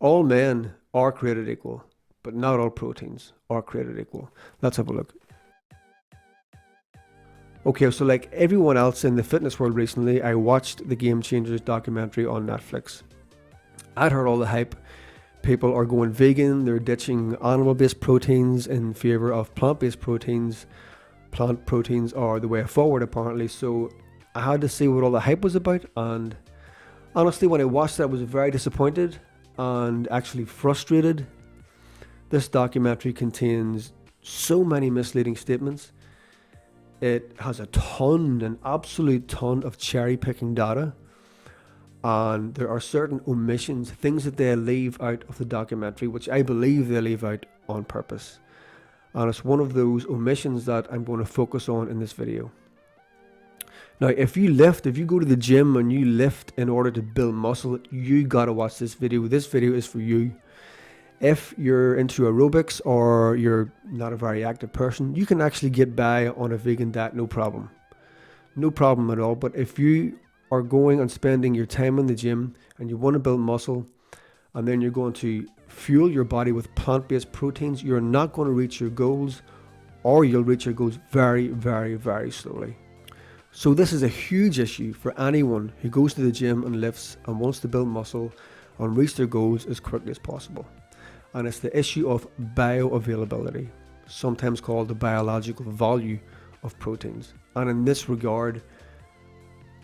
All men are created equal, but not all proteins are created equal. Let's have a look. Okay, so like everyone else in the fitness world recently, I watched the Game Changers documentary on Netflix. I'd heard all the hype. People are going vegan, they're ditching animal-based proteins in favor of plant-based proteins. Plant proteins are the way forward, apparently. So I had to see what all the hype was about, and honestly, when I watched it, I was very disappointed and actually frustrated. This documentary contains so many misleading statements. It has an absolute ton of cherry-picking data, and there are certain omissions, things that they leave out of the documentary, which I believe they leave out on purpose. And it's one of those omissions that I'm going to focus on in this video. Now, if you go to the gym and you lift in order to build muscle, you gotta watch this video. This video is for you. If you're into aerobics or you're not a very active person, you can actually get by on a vegan diet, no problem. No problem at all. But if you are going and spending your time in the gym and you want to build muscle, and then you're going to fuel your body with plant-based proteins, you're not going to reach your goals, or you'll reach your goals very, very, very slowly. So this is a huge issue for anyone who goes to the gym and lifts and wants to build muscle and reach their goals as quickly as possible. And it's the issue of bioavailability, sometimes called the biological value of proteins. And in this regard,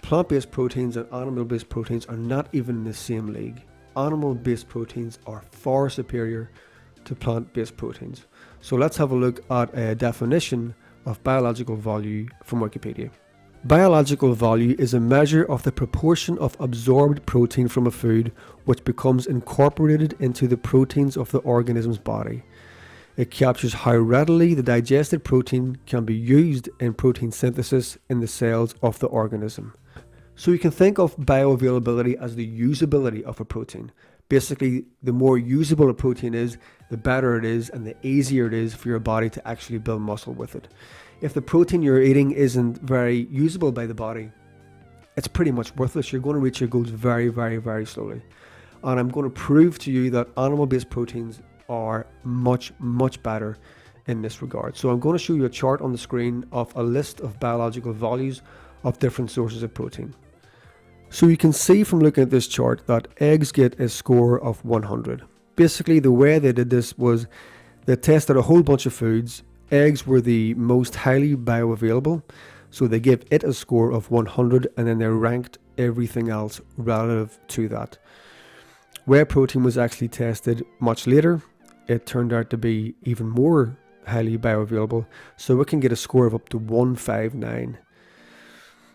plant-based proteins and animal-based proteins are not even in the same league. Animal-based proteins are far superior to plant-based proteins. So let's have a look at a definition of biological value from Wikipedia. Biological value is a measure of the proportion of absorbed protein from a food which becomes incorporated into the proteins of the organism's body. It captures how readily the digested protein can be used in protein synthesis in the cells of the organism. So you can think of bioavailability as the usability of a protein. Basically, the more usable a protein is, the better it is and the easier it is for your body to actually build muscle with it. If the protein you're eating isn't very usable by the body, it's pretty much worthless. You're going to reach your goals very, very, very slowly. And I'm going to prove to you that animal-based proteins are much, much better in this regard. So I'm going to show you a chart on the screen of a list of biological values of different sources of protein. So you can see from looking at this chart that eggs get a score of 100. Basically, the way they did this was they tested a whole bunch of foods. Eggs were the most highly bioavailable, so they gave it a score of 100, and then they ranked everything else relative to that. Whey protein was actually tested much later. It turned out to be even more highly bioavailable, so it can get a score of up to 159.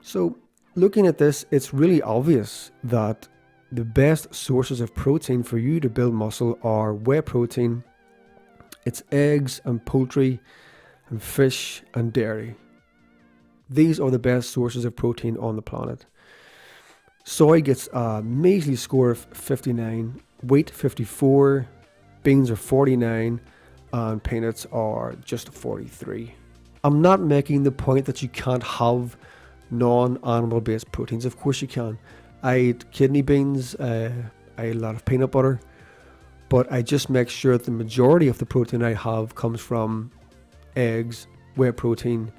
So looking at this, it's really obvious that the best sources of protein for you to build muscle are whey protein, it's eggs and poultry and fish and dairy. These are the best sources of protein on the planet. Soy gets a measly score of 59, wheat 54, beans are 49, and peanuts are just 43. I'm not making the point that you can't have non-animal based proteins. Of course you can. I eat kidney beans, I eat a lot of peanut butter, but I just make sure that the majority of the protein I have comes from eggs, whey protein,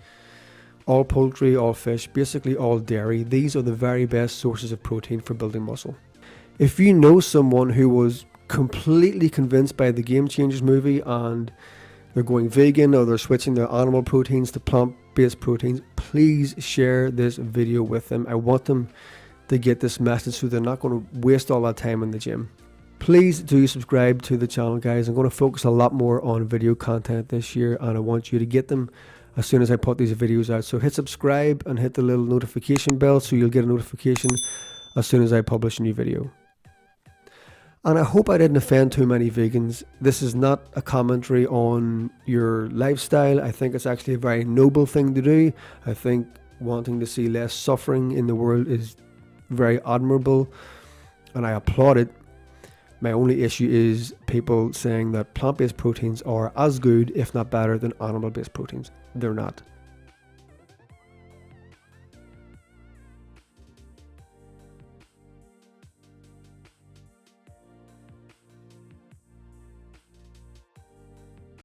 all poultry, all fish, basically all dairy. These are the very best sources of protein for building muscle. If you know someone who was completely convinced by the Game Changers movie and they're going vegan or they're switching their animal proteins to plant-based proteins, please share this video with them. I want them to get this message so they're not going to waste all that time in the gym. Please do subscribe to the channel, guys. I'm going to focus a lot more on video content this year, and I want you to get them as soon as I put these videos out. So hit subscribe and hit the little notification bell so you'll get a notification as soon as I publish a new video. And I hope I didn't offend too many vegans. This is not a commentary on your lifestyle. I think it's actually a very noble thing to do. I think wanting to see less suffering in the world is very admirable, and I applaud it. My only issue is people saying that plant-based proteins are as good, if not better, than animal-based proteins. They're not.